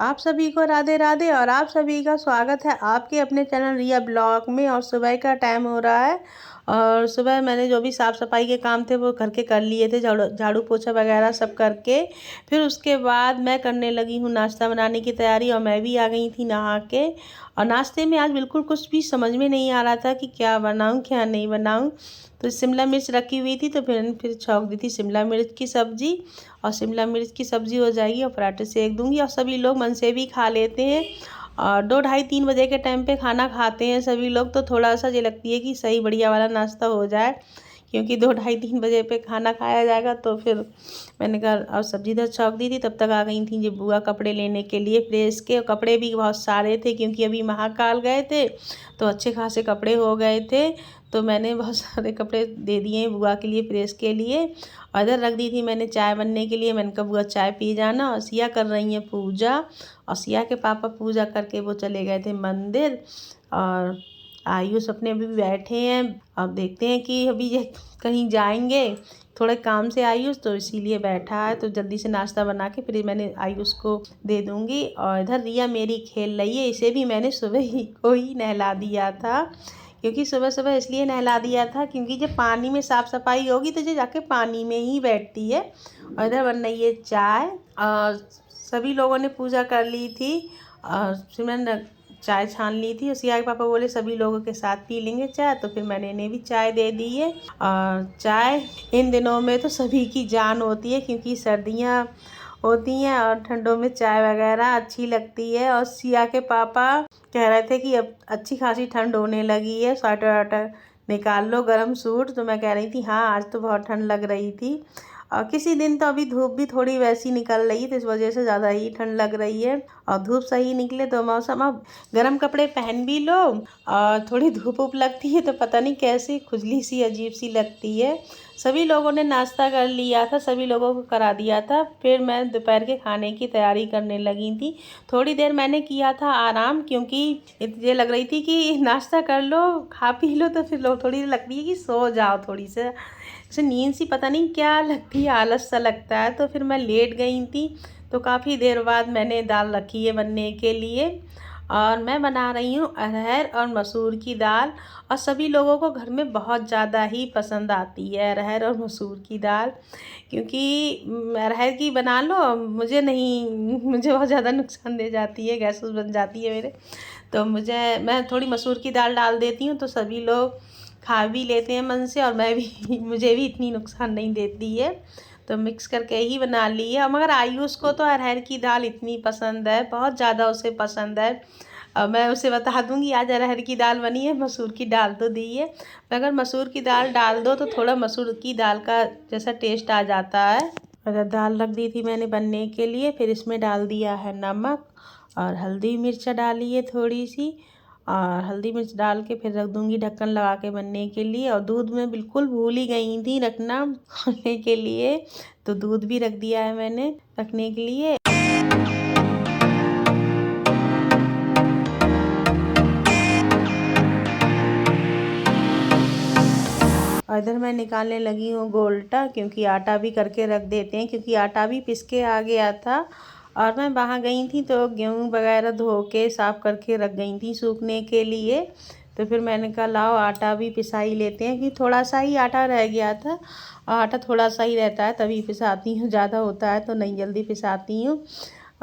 आप सभी को राधे राधे और आप सभी का स्वागत है आपके अपने चैनल रिया ब्लॉग में। और सुबह का टाइम हो रहा है और सुबह मैंने जो भी साफ़ सफाई के काम थे वो घर के कर लिए थे, झाड़ू पोछा वगैरह सब करके। फिर उसके बाद मैं करने लगी हूँ नाश्ता बनाने की तैयारी और मैं भी आ गई थी नहा के। और नाश्ते में आज बिल्कुल कुछ भी समझ में नहीं आ रहा था कि क्या बनाऊँ क्या नहीं बनाऊँ। तो शिमला मिर्च रखी हुई थी तो फिर छौंक दी थी शिमला मिर्च की सब्ज़ी। और शिमला मिर्च की सब्ज़ी हो जाएगी और पराठे सेक दूंगी। और सभी लोग मन से भी खा लेते हैं और 2 ढाई 3 बजे के टाइम पे खाना खाते हैं सभी लोग। तो थोड़ा सा ये लगती है कि सही बढ़िया वाला नाश्ता हो जाए, क्योंकि 2 ढाई 3 बजे पे खाना खाया जाएगा। तो फिर मैंने कहा और सब्ज़ी इधर छौंक दी थी, तब तक आ गई थी जी बुआ कपड़े लेने के लिए प्रेस के। कपड़े भी बहुत सारे थे क्योंकि अभी महाकाल गए थे तो अच्छे खासे कपड़े हो गए थे। तो मैंने बहुत सारे कपड़े दे दिए हैं बुआ के लिए प्रेस के लिए। और इधर रख दी थी मैंने चाय बनने के लिए। मैंने कहा बुआ चाय पी जाना। और सिया कर रही हैं पूजा और सिया के पापा पूजा करके वो चले गए थे मंदिर। और आयुष अपने अभी बैठे हैं। अब देखते हैं कि अभी ये कहीं जाएंगे, थोड़े काम से आयुष तो इसीलिए बैठा है। तो जल्दी से नाश्ता बना के फिर मैंने आयुष को दे दूंगी। और इधर रिया मेरी खेल रही है, इसे भी मैंने सुबह ही को ही नहला दिया था। क्योंकि सुबह सुबह इसलिए नहला दिया था क्योंकि जब पानी में साफ़ सफाई होगी तो ये जाके पानी में ही बैठती है। और इधर बन रही है चाय और सभी लोगों ने पूजा कर ली थी और फिर मैंने चाय छान ली थी। और सिया के पापा बोले सभी लोगों के साथ पी लेंगे चाय, तो फिर मैंने इन्हें भी चाय दे दी है। और चाय इन दिनों में तो सभी की जान होती है क्योंकि सर्दियाँ होती हैं और ठंडों में चाय वगैरह अच्छी लगती है। और सिया के पापा कह रहे थे कि अब अच्छी खासी ठंड होने लगी है, स्वेटर वाटर निकाल लो गर्म सूट। तो मैं कह रही थी हाँ आज तो बहुत ठंड लग रही थी। और किसी दिन तो अभी धूप भी थोड़ी वैसी निकल रही है तो इस वजह से ज़्यादा ही ठंड लग रही है। और धूप सही निकले तो मौसम, अब गर्म कपड़े पहन भी लो और थोड़ी धूप उप लगती है तो पता नहीं कैसी खुजली सी अजीब सी लगती है। सभी लोगों ने नाश्ता कर लिया था, सभी लोगों को करा दिया था। फिर मैं दोपहर के खाने की तैयारी करने लगी थी। थोड़ी देर मैंने किया था आराम क्योंकि ये लग रही थी कि नाश्ता कर लो खा पी लो तो फिर लोग थोड़ी लगती है कि सो जाओ, थोड़ी सी जैसे नींद सी पता नहीं क्या लगती है, आलस सा लगता है। तो फिर मैं लेट गई थी। तो काफ़ी देर बाद मैंने दाल रखी है बनने के लिए और मैं बना रही हूँ अरहर और मसूर की दाल। और सभी लोगों को घर में बहुत ज़्यादा ही पसंद आती है अरहर और मसूर की दाल, क्योंकि अरहर की बना लो मुझे नहीं, मुझे बहुत ज़्यादा नुकसान दे जाती है, गैस बन जाती है मेरे। तो मैं थोड़ी मसूर की दाल डाल देती हूँ तो सभी लोग खा भी लेते हैं मन से और मैं भी मुझे भी इतनी नुकसान नहीं देती है। तो मिक्स करके ही बना ली है। मगर आयुष को तो अरहर की दाल इतनी पसंद है, बहुत ज़्यादा उसे पसंद है। मैं उसे बता दूंगी आज अरहर की दाल बनी है, मसूर की दाल तो दी है। अगर मसूर की दाल डाल दो तो थोड़ा मसूर की दाल का जैसा टेस्ट आ जाता है। अगर दाल रख दी थी मैंने बनने के लिए, फिर इसमें डाल दिया है नमक और हल्दी मिर्च डाली है थोड़ी सी। और हल्दी मिर्च डाल के फिर रख दूंगी ढक्कन लगा के बनने के लिए। और दूध में बिल्कुल भूल ही गई थी रखना खोलने के लिए, तो दूध भी रख दिया है मैंने रखने के लिए। और इधर मैं निकालने लगी हूँ गोल्टा, क्योंकि आटा भी करके रख देते हैं, क्योंकि आटा भी पिस के आ गया था। और मैं वहाँ गई थी तो गेहूँ वगैरह धो के साफ़ करके रख गई थी सूखने के लिए। तो फिर मैंने कहा लाओ आटा भी पिसा ही लेते हैं, कि थोड़ा सा ही आटा रह गया था और आटा थोड़ा सा ही रहता है तभी पिसाती हूँ, ज़्यादा होता है तो नहीं जल्दी पिसाती हूँ।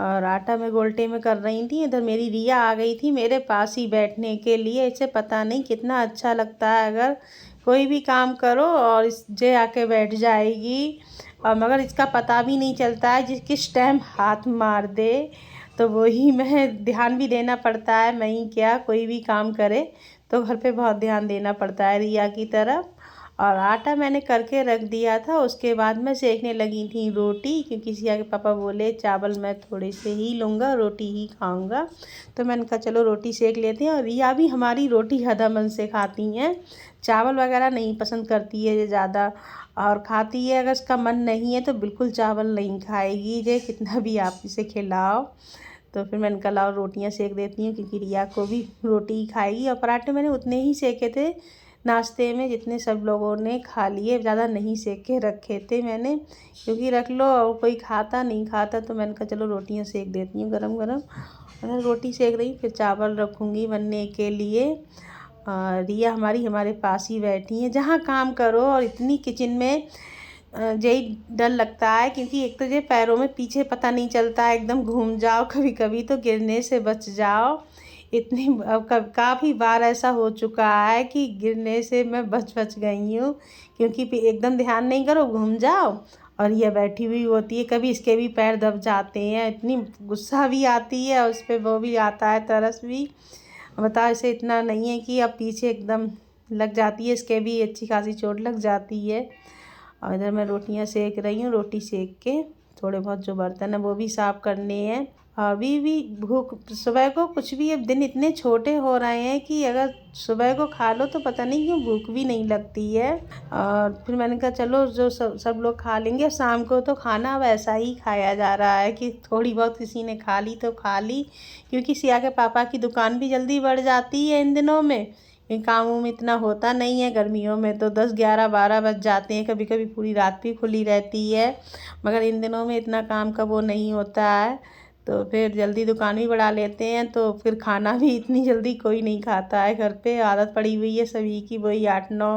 और आटा मैं गोल्टे में कर रही थी। इधर मेरी रिया आ गई थी मेरे पास ही बैठने के लिए। इसे पता नहीं कितना अच्छा लगता है अगर कोई भी काम करो और इस जे आके बैठ जाएगी। और मगर इसका पता भी नहीं चलता है जिस किस टाइम हाथ मार दे। तो वही मैं ध्यान भी देना पड़ता है, मैं ही क्या कोई भी काम करे तो घर पे बहुत ध्यान देना पड़ता है रिया की तरफ। और आटा मैंने करके रख दिया था। उसके बाद मैं सेकने लगी थी रोटी, क्योंकि सिया के पापा बोले चावल मैं थोड़े से ही लूँगा, रोटी ही खाऊंगा। तो मैंने कहा चलो रोटी सेक लेते हैं। और रिया भी हमारी रोटी ज़्यादा मन से खाती हैं, चावल वगैरह नहीं पसंद करती है ये ज़्यादा। और खाती है अगर इसका मन नहीं है तो बिल्कुल चावल नहीं खाएगी ये, कितना भी आप इसे खिलाओ। तो फिर मैंने कहा लाओ रोटियाँ सेक देती हूँ, क्योंकि रिया को भी रोटी ही खाएगी। और पराठे मैंने उतने ही सेके थे नाश्ते में जितने सब लोगों ने खा लिए, ज़्यादा नहीं सेक के रखे थे मैंने, क्योंकि रख लो और कोई खाता नहीं खाता, तो मैंने कहा चलो रोटियां सेक देती हूँ गरम गरम। अगर रोटी सेक रही, फिर चावल रखूँगी बनने के लिए। रिया हमारे पास ही बैठी हैं। जहाँ काम करो और इतनी किचन में यही डर लगता है, क्योंकि एक तो ये पैरों में पीछे पता नहीं चलता है, एकदम घूम जाओ कभी कभी तो गिरने से बच जाओ। इतनी काफ़ी बार ऐसा हो चुका है कि गिरने से मैं बच गई हूँ, क्योंकि एकदम ध्यान नहीं करो, घूम जाओ और ये बैठी हुई होती है, कभी इसके भी पैर दब जाते हैं। इतनी गुस्सा भी आती है और उस पर वो भी आता है, तरस भी। बताओ, इसे इतना नहीं है कि अब पीछे एकदम लग जाती है, इसके भी अच्छी खासी चोट लग जाती है। और इधर मैं रोटियां सेक रही हूँ। रोटी सेक के थोड़े बहुत जो बर्तन है वो भी साफ़ करने हैं। अभी भी भूख, सुबह को कुछ भी, अब दिन इतने छोटे हो रहे हैं कि अगर सुबह को खा लो तो पता नहीं क्यों भूख भी नहीं लगती है। और फिर मैंने कहा चलो जो सब लोग खा लेंगे। शाम को तो खाना वैसा ही खाया जा रहा है कि थोड़ी बहुत किसी ने खा ली तो खा ली, क्योंकि सिया के पापा की दुकान भी जल्दी बढ़ जाती है इन दिनों में। काम में इतना होता नहीं है, गर्मियों में तो 10, 11, 12 बज जाते हैं, कभी कभी पूरी रात भी खुली रहती है, मगर इन दिनों में इतना काम का वो नहीं होता है, तो फिर जल्दी दुकान भी बढ़ा लेते हैं। तो फिर खाना भी इतनी जल्दी कोई नहीं खाता है घर पे, आदत पड़ी हुई है सभी की वही 8-9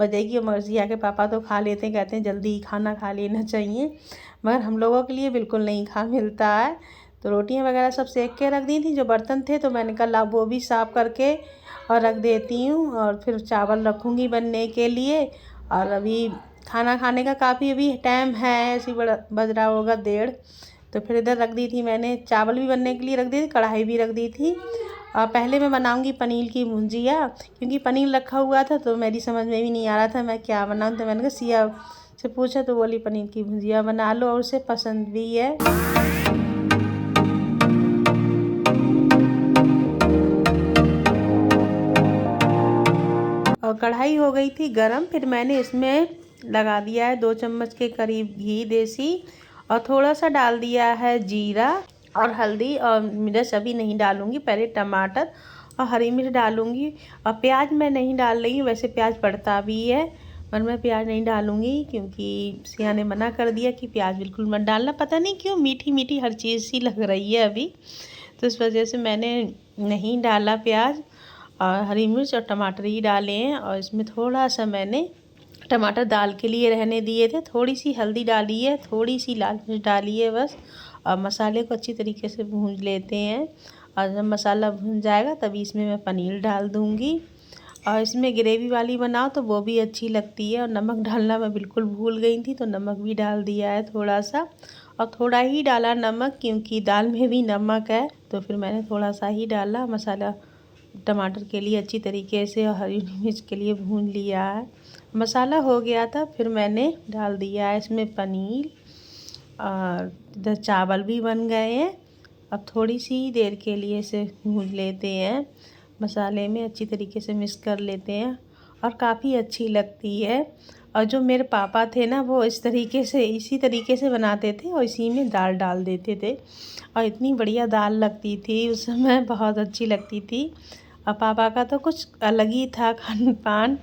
बजे की। मर्जी आके पापा तो खा लेते हैं, कहते हैं जल्दी ही खाना खा लेना चाहिए, मगर हम लोगों के लिए बिल्कुल नहीं खा मिलता है। तो रोटियां वगैरह सब सेक के रख दी थी, जो बर्तन थे तो मैंने कहा वो भी साफ़ करके और रख देती हूँ, और फिर चावल रखूँगी बनने के लिए। और अभी खाना खाने का काफ़ी अभी टाइम है, ऐसी बड़ा बज रहा होगा 1:30, तो फिर इधर रख दी थी मैंने, चावल भी बनने के लिए रख दी थी, कढ़ाई भी रख दी थी। और पहले मैं बनाऊंगी पनीर की भुंजिया, क्योंकि पनीर रखा हुआ था तो मेरी समझ में भी नहीं आ रहा था मैं क्या बनाऊँ। तो मैंने कहा सिया से पूछा तो बोली पनीर की भुंजिया बना लो, और उसे पसंद भी है। और कढ़ाई हो गई थी गरम, फिर मैंने इसमें लगा दिया है 2 चम्मच के करीब घी देसी, और थोड़ा सा डाल दिया है जीरा और हल्दी, और मिर्च अभी नहीं डालूंगी, पहले टमाटर और हरी मिर्च डालूंगी। और प्याज मैं नहीं डाल रही हूँ, वैसे प्याज पड़ता भी है, पर मैं प्याज नहीं डालूंगी क्योंकि सिया ने मना कर दिया कि प्याज बिल्कुल मत डालना। पता नहीं क्यों मीठी मीठी हर चीज़ सी लग रही है अभी, तो इस वजह से मैंने नहीं डाला प्याज, और हरी मिर्च और टमाटर ही डाले हैं। और इसमें थोड़ा सा मैंने टमाटर दाल के लिए रहने दिए थे, थोड़ी सी हल्दी डाली है, थोड़ी सी लाल मिर्च डाली है बस। और मसाले को अच्छी तरीके से भून लेते हैं, और जब मसाला भून जाएगा तभी इसमें मैं पनीर डाल दूँगी। और इसमें ग्रेवी वाली बनाओ तो वो भी अच्छी लगती है। और नमक डालना मैं बिल्कुल भूल गई थी, तो नमक भी डाल दिया है थोड़ा सा, और थोड़ा ही डाला नमक क्योंकि दाल में भी नमक है, तो फिर मैंने थोड़ा सा ही डाला। मसाला टमाटर के लिए अच्छी तरीके से और हरी मिर्च के लिए भून लिया है। मसाला हो गया था, फिर मैंने डाल दिया है इसमें पनीर, और इधर चावल भी बन गए हैं। अब थोड़ी सी देर के लिए इसे भून लेते हैं, मसाले में अच्छी तरीके से मिक्स कर लेते हैं, और काफ़ी अच्छी लगती है। और जो मेरे पापा थे ना, वो इसी तरीके से बनाते थे, और इसी में दाल डाल देते थे, और इतनी बढ़िया दाल लगती थी उस समय, बहुत अच्छी लगती थी। और पापा का तो कुछ अलग ही था खान पान,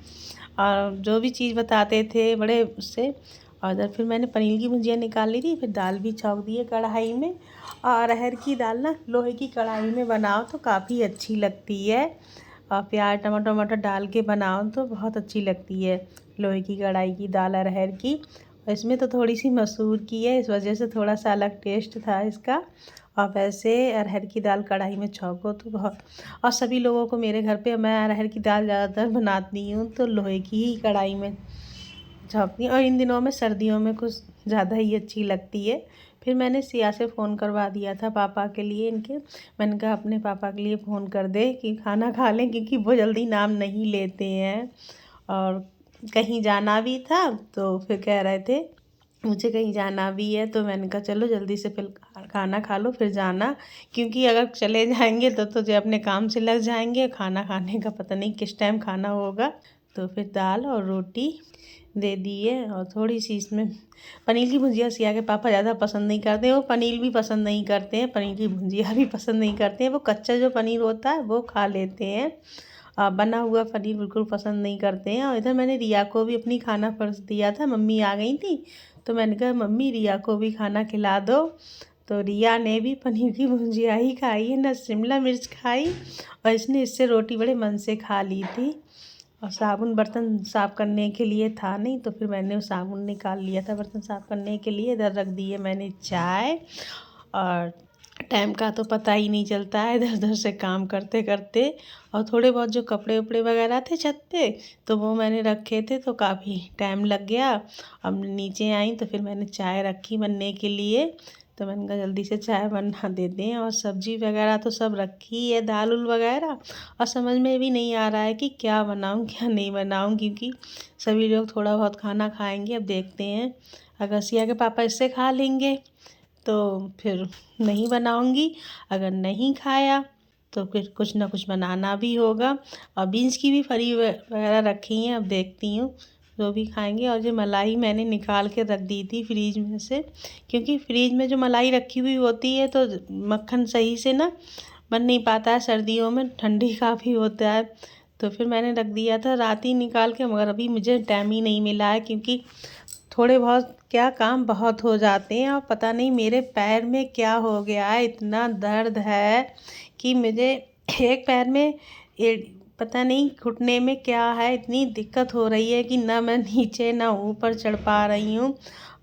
और जो भी चीज़ बताते थे बड़े उससे। और इधर फिर मैंने पनीर की भुजिया निकाल ली थी, फिर दाल भी छौंक दी है कढ़ाई में। और अरहर की दाल ना लोहे की कढ़ाई में बनाओ तो काफ़ी अच्छी लगती है, और प्याज टमाटर डाल के बनाओ तो बहुत अच्छी लगती है लोहे की कढ़ाई की दाल अरहर की। और इसमें तो थोड़ी सी मसूर की है, इस वजह से थोड़ा सा अलग टेस्ट था इसका। और वैसे अरहर की दाल कढ़ाई में छौंको तो बहुत, और सभी लोगों को मेरे घर पे, मैं अरहर की दाल ज़्यादातर बनाती हूँ तो लोहे की ही कढ़ाई में छौंकती हूँ, और इन दिनों में सर्दियों में कुछ ज़्यादा ही अच्छी लगती है। फिर मैंने सिया से फ़ोन करवा दिया था पापा के लिए इनके, मैंने कहा अपने पापा के लिए फ़ोन कर दे कि खाना खा लें, क्योंकि वो जल्दी नाम नहीं लेते हैं। और कहीं जाना भी था, तो फिर कह रहे थे मुझे कहीं जाना भी है, तो मैंने कहा चलो जल्दी से फिर खाना खा लो फिर जाना, क्योंकि अगर चले जाएंगे तो जो अपने काम से लग जाएंगे, खाना खाने का पता नहीं किस टाइम खाना होगा। तो फिर दाल और रोटी दे दिए, और थोड़ी सी इसमें पनीर की भुजिया सिया के पापा ज़्यादा पसंद नहीं करते, वो पनीर भी पसंद नहीं करते हैं, पनीर की भुजिया भी पसंद नहीं करते हैं, वो कच्चा जो पनीर होता है वो खा लेते हैं। बना हुआ पनीर बिल्कुल पसंद नहीं करते हैं। और इधर मैंने रिया को भी अपनी खाना परोस दिया था, मम्मी आ गई थी तो मैंने कहा मम्मी रिया को भी खाना खिला दो। तो रिया ने भी पनीर की भुजिया ही खाई है, ना शिमला मिर्च खाई, और इसने इससे रोटी बड़े मन से खा ली थी। और साबुन बर्तन साफ़ करने के लिए था नहीं, तो फिर मैंने वो साबुन निकाल लिया था बर्तन साफ़ करने के लिए। इधर रख दी है मैंने चाय, और टाइम का तो पता ही नहीं चलता है इधर उधर से काम करते करते। और थोड़े बहुत जो कपड़े उपड़े वगैरह थे छत पे, तो वो मैंने रखे थे, तो काफ़ी टाइम लग गया। अब नीचे आई तो फिर मैंने चाय रखी बनने के लिए, तो मैंने कहा जल्दी से चाय बना देते हैं। और सब्ज़ी वगैरह तो सब रखी है, दाल उल वगैरह, और समझ में भी नहीं आ रहा है कि क्या बनाऊँ क्या नहीं बनाऊँ, क्योंकि सभी लोग थोड़ा बहुत खाना खाएंगे। अब देखते हैं, अगर सिया के पापा इससे खा लेंगे तो फिर नहीं बनाऊंगी, अगर नहीं खाया तो फिर कुछ ना कुछ बनाना भी होगा। और बीन्स की भी फली वगैरह रखी हैं, अब देखती हूँ जो भी खाएंगे। और जो मलाई मैंने निकाल के रख दी थी फ्रीज में से, क्योंकि फ्रीज में जो मलाई रखी हुई होती है तो मक्खन सही से ना बन नहीं पाता है, सर्दियों में ठंडी काफ़ी होता है। तो फिर मैंने रख दिया था रात ही निकाल के, मगर अभी मुझे टाइम ही नहीं मिला है, क्योंकि थोड़े बहुत क्या काम बहुत हो जाते हैं। और पता नहीं मेरे पैर में क्या हो गया है, इतना दर्द है कि मुझे एक पैर में पता नहीं घुटने में क्या है, इतनी दिक्कत हो रही है कि ना मैं नीचे ना ऊपर चढ़ पा रही हूँ,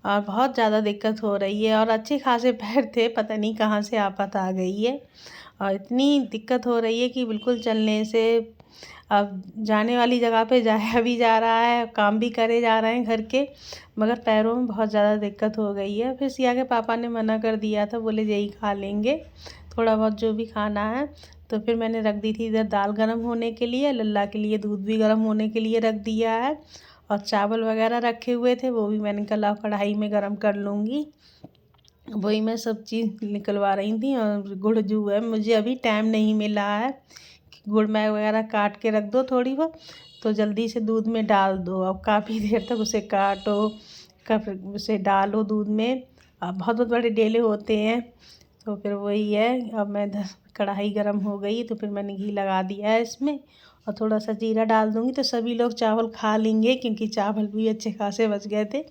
और बहुत ज़्यादा दिक्कत हो रही है। और अच्छे खासे पैर थे, पता नहीं कहाँ से आफत आ गई है, और इतनी दिक्कत हो रही है कि बिल्कुल चलने से, अब जाने वाली जगह पे जाया भी जा रहा है, काम भी करे जा रहे हैं घर के, मगर पैरों में बहुत ज़्यादा दिक्कत हो गई है। फिर सिया के पापा ने मना कर दिया था, बोले यही खा लेंगे थोड़ा बहुत जो भी खाना है। तो फिर मैंने रख दी थी इधर दाल गर्म होने के लिए, लल्ला के लिए दूध भी गर्म होने के लिए रख दिया है। और चावल वगैरह रखे हुए थे, वो भी मैंने कल कढ़ाई में गर्म कर लूँगी। वही मैं सब चीज़ निकलवा रही थी। और गुड़ जो है मुझे अभी टाइम नहीं मिला है, गुड़ मैं वगैरह काट के रख दो थोड़ी बहुत, तो जल्दी से दूध में डाल दो। अब काफ़ी देर तक उसे काटो, कब उसे डालो दूध में, अब बहुत बहुत बड़े डेले होते हैं। तो फिर वही है, अब मैं कढ़ाई गर्म हो गई तो फिर मैंने घी लगा दिया है इसमें, और थोड़ा सा जीरा डाल दूँगी तो सभी लोग चावल खा लेंगे, क्योंकि चावल भी अच्छे खासे बच गए थे।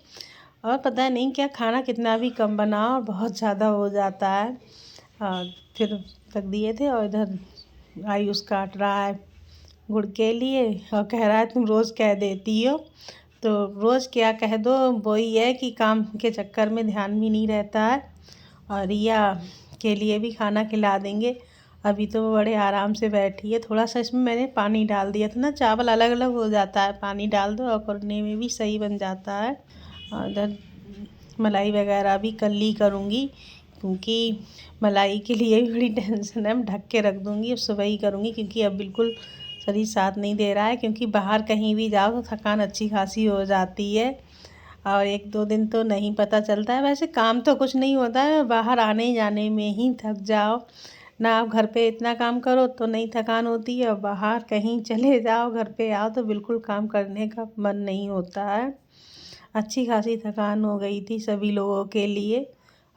और पता नहीं क्या खाना कितना भी कम बनाओ बहुत ज़्यादा हो जाता है। और फिर रख दिए थे। और इधर आयुष काट रहा है गुड़ के लिए, और कह रहा है तुम रोज़ कह देती हो। तो रोज़ क्या कह दो, वही है कि काम के चक्कर में ध्यान भी नहीं रहता है। और रिया के लिए भी खाना खिला देंगे, अभी तो वो बड़े आराम से बैठी है। थोड़ा सा इसमें मैंने पानी डाल दिया था ना, चावल अलग अलग हो जाता है, पानी डाल दो और करने में भी सही बन जाता है। और इधर मलाई वगैरह भी कल ही करूँगी, क्योंकि मलाई के लिए भी बड़ी टेंशन है। मैं ढक के रख दूँगी, अब सुबह ही करूँगी, क्योंकि अब बिल्कुल शरीर साथ नहीं दे रहा है, क्योंकि बाहर कहीं भी जाओ तो थकान अच्छी खासी हो जाती है। और एक दो दिन तो नहीं पता चलता है, वैसे काम तो कुछ नहीं होता है, बाहर आने जाने में ही थक जाओ ना। आप घर पे इतना काम करो तो नहीं थकान होती है, और बाहर कहीं चले जाओ घर पे आओ तो बिल्कुल काम करने का मन नहीं होता है। अच्छी खासी थकान हो गई थी सभी लोगों के लिए।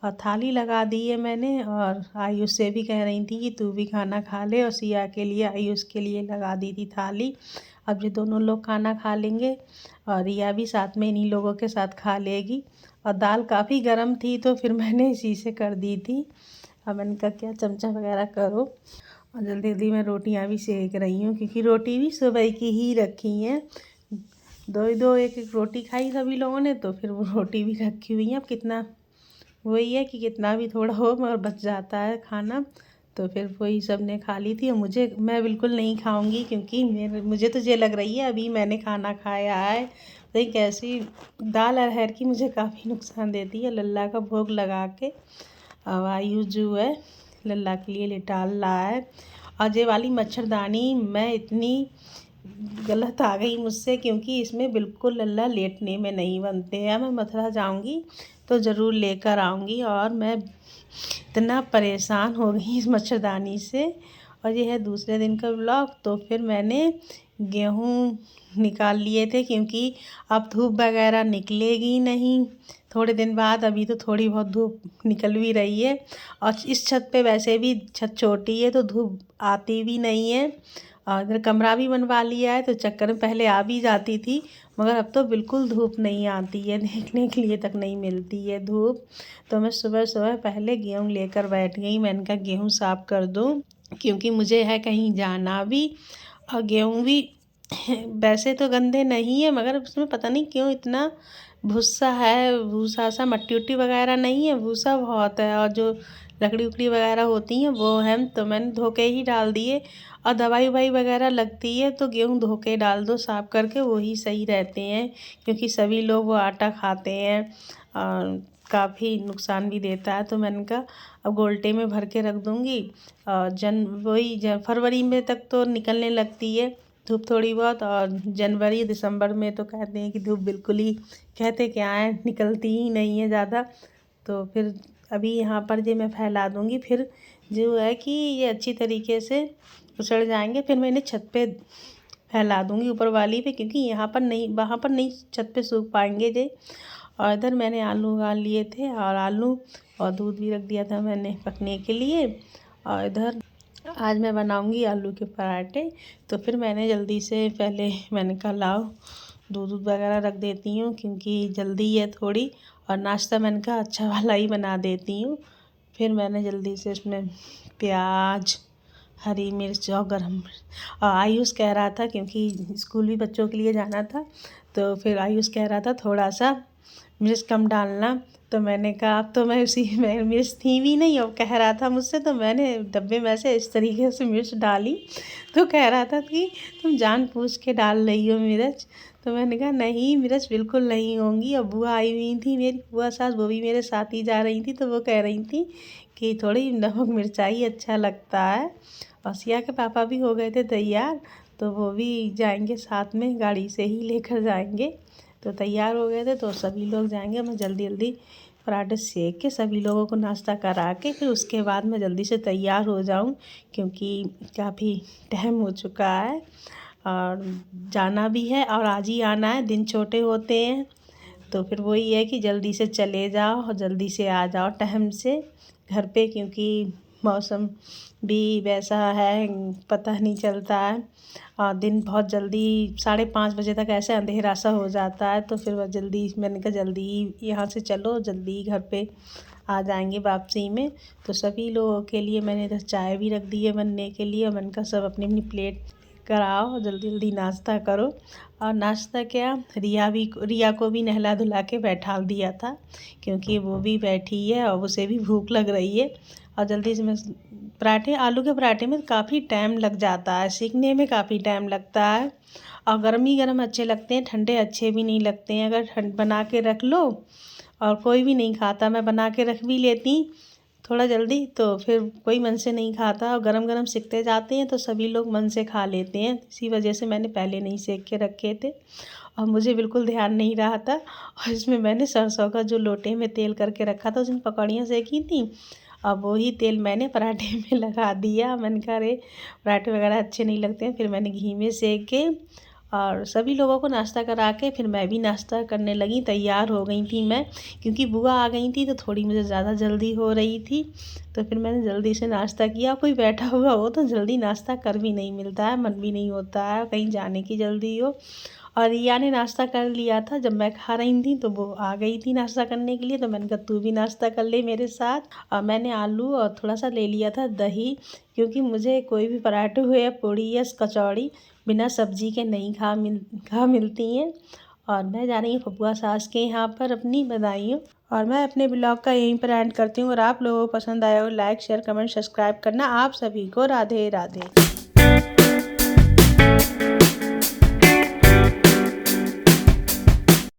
और थाली लगा दी है मैंने, और आयुष से भी कह रही थी कि तू भी खाना खा ले, और सिया के लिए आयुष के लिए लगा दी थी थाली। अब ये दोनों लोग खाना खा लेंगे, और रिया भी साथ में इन्हीं लोगों के साथ खा लेगी। और दाल काफ़ी गर्म थी तो फिर मैंने इसी से कर दी थी। अब मैंने कहा क्या चमचा वगैरह करो, और जल्दी जल्दी मैं रोटियां भी सेक रही हूँ, क्योंकि रोटी भी सुबह की ही रखी हैं। दो ही दो एक एक रोटी खाई सभी लोगों ने, तो फिर वो रोटी भी रखी हुई है। अब कितना, वही है कि कितना भी थोड़ा हो मगर बच जाता है खाना। तो फिर वही सब ने खा ली थी, और मैं बिल्कुल नहीं खाऊंगी, क्योंकि मुझे तो ये लग रही है अभी मैंने खाना खाया है। तो कैसी दाल अरहर की मुझे काफ़ी नुकसान देती है। लल्ला का भोग लगा के अब आयुष जो है लल्ला के लिए लिटाल रहा है। और ये वाली मच्छरदानी मैं इतनी गलत आ गई मुझसे, क्योंकि इसमें बिल्कुल लल्ला लेटने में नहीं बनते हैं। मैं मथुरा जाऊंगी तो ज़रूर लेकर आऊँगी। और मैं इतना परेशान हो गई इस मच्छरदानी से। और ये है दूसरे दिन का व्लॉग। तो फिर मैंने गेहूँ निकाल लिए थे, क्योंकि अब धूप वगैरह निकलेगी नहीं थोड़े दिन बाद, अभी तो थोड़ी बहुत धूप निकल भी रही है। और इस छत पे वैसे भी छत छोटी है तो धूप आती भी नहीं है, और इधर कमरा भी बनवा लिया है, तो चक्कर में पहले आ भी जाती थी, मगर अब तो बिल्कुल धूप नहीं आती है, देखने के लिए तक नहीं मिलती है धूप। तो मैं सुबह सुबह पहले गेहूँ लेकर बैठ गई। मैंने कहा गेहूँ साफ़ कर दूँ, क्योंकि मुझे है कहीं जाना भी। और गेहूँ भी वैसे तो गंदे नहीं है, मगर उसमें पता नहीं क्यों इतना भूसा है, भूसा सा, मट्टी उट्टी वगैरह नहीं है, भूसा बहुत है। और जो लकड़ी उकड़ी वगैरह होती हैं वो है, तो मैंने धो के ही डाल दिए। और दवाई ववाई वगैरह लगती है तो गेहूँ धो के डाल दो साफ़ करके, वही सही रहते हैं, क्योंकि सभी लोग वो आटा खाते हैं और काफ़ी नुकसान भी देता है। तो मैंने कहा अब गोल्टे में भर के रख दूँगी। और फरवरी में तक तो निकलने लगती है धूप थोड़ी बहुत, और जनवरी दिसंबर में तो कहते हैं कि धूप बिल्कुल ही, कहते क्या है, निकलती ही नहीं है ज़्यादा। तो फिर अभी यहाँ पर जो मैं फैला दूँगी, फिर जो है कि ये अच्छी तरीके से उछड़ जाएंगे। फिर मैं इन्हें छत पे फैला दूँगी ऊपर वाली पे, क्योंकि यहाँ पर नहीं, वहाँ पर नहीं छत पे सूख पाएंगे जे। और इधर मैंने आलू उबाल लिए थे, और आलू और दूध भी रख दिया था मैंने पकने के लिए। और इधर आज मैं बनाऊंगी आलू के पराठे। तो फिर मैंने जल्दी से पहले मैंने कहा लाओ दूध वगैरह रख देती हूँ, क्योंकि जल्दी है थोड़ी, और नाश्ता मैंने कहा अच्छा वाला ही बना देती हूँ। फिर मैंने जल्दी से इसमें प्याज, हरी मिर्च और गरम, और आयुष कह रहा था, क्योंकि स्कूल भी बच्चों के लिए जाना था, तो फिर आयुष कह रहा था थोड़ा सा मिर्च कम डालना। तो मैंने कहा अब तो मैं उसी में मिर्च थी भी नहीं, और कह रहा था मुझसे, तो मैंने डब्बे में से इस तरीके से मिर्च डाली। तो कह रहा था कि तुम जानबूझ के डाल रही हो मिर्च। तो मैंने कहा नहीं, मिर्च बिल्कुल नहीं होंगी। और बुआ आई हुई थी, मेरी बुआ सास, वो भी मेरे साथ ही जा रही थी, तो वो कह रही थी कि थोड़ी नमक मिर्चाई अच्छा लगता है। और सिया के पापा भी हो गए थे तैयार, तो वो भी जाएंगे साथ में, गाड़ी से ही लेकर जाएंगे। तो तैयार हो गए थे, तो सभी लोग जाएंगे। मैं जल्दी जल्दी पराठे सेक के सभी लोगों को नाश्ता करा के, फिर उसके बाद मैं जल्दी से तैयार हो जाऊं, क्योंकि काफ़ी टाइम हो चुका है और जाना भी है, और आज ही आना है, दिन छोटे होते हैं। तो फिर वही है कि जल्दी से चले जाओ और जल्दी से आ जाओ टाइम से घर पे, क्योंकि मौसम भी वैसा है, पता नहीं चलता है। और दिन बहुत जल्दी 5:30 बजे तक ऐसे अंधेरा सा हो जाता है। तो फिर वह जल्दी, मैंने कहा जल्दी यहाँ से चलो, जल्दी घर पे आ जाएंगे वापसी में। तो सभी लोगों के लिए मैंने इधर चाय भी रख दी है बनने के लिए, और मैंने कहा सब अपनी अपनी प्लेट कराओ और जल्दी जल्दी नाश्ता करो। और नाश्ता क्या, रिया को भी नहला धुला के बैठा दिया था, क्योंकि वो भी बैठी है और उसे भी भूख लग रही है। और जल्दी से मैं पराठे, आलू के पराठे में काफ़ी टाइम लग जाता है, सीखने में काफ़ी टाइम लगता है। और गर्म ही गर्म अच्छे लगते हैं, ठंडे अच्छे भी नहीं लगते हैं। अगर बना के रख लो, और कोई भी नहीं खाता, मैं बना के रख भी लेती थोड़ा जल्दी, तो फिर कोई मन से नहीं खाता, और गरम गरम सिकते जाते हैं तो सभी लोग मन से खा लेते हैं। इसी वजह से मैंने पहले नहीं सेक के रखे थे, और मुझे बिल्कुल ध्यान नहीं रहा था। और इसमें मैंने सरसों का जो लोटे में तेल करके रखा था, उसमें पकौड़ियाँ सेकी थी, अब वही तेल मैंने पराठे में लगा दिया। मैंने कहा अरे पराठे वगैरह अच्छे नहीं लगते हैं। फिर मैंने घी में सेक के और सभी लोगों को नाश्ता करा के फिर मैं भी नाश्ता करने लगी, तैयार हो गई थी मैं, क्योंकि बुआ आ गई थी तो थोड़ी मुझे ज़्यादा जल्दी हो रही थी। तो फिर मैंने जल्दी से नाश्ता किया। कोई बैठा हुआ हो तो जल्दी नाश्ता कर भी नहीं मिलता है, मन भी नहीं होता है, कहीं जाने की जल्दी हो। और रिया ने नाश्ता कर लिया था, जब मैं खा रही थी तो वो आ गई थी नाश्ता करने के लिए, तो मैंने कहा तू भी नाश्ता कर ले मेरे साथ। और मैंने आलू और थोड़ा सा ले लिया था दही, क्योंकि मुझे कोई भी पराठे हुए या पूड़ी या कचौड़ी बिना सब्जी के नहीं खा मिलती हैं। और मैं जा रही हूँ फुफुआ सास के यहाँ पर अपनी बधाइयों, और मैं अपने ब्लॉग का यहीं पर एंड करती हूँ। और आप लोगों को पसंद आया हो लाइक शेयर कमेंट सब्सक्राइब करना। आप सभी को राधे राधे।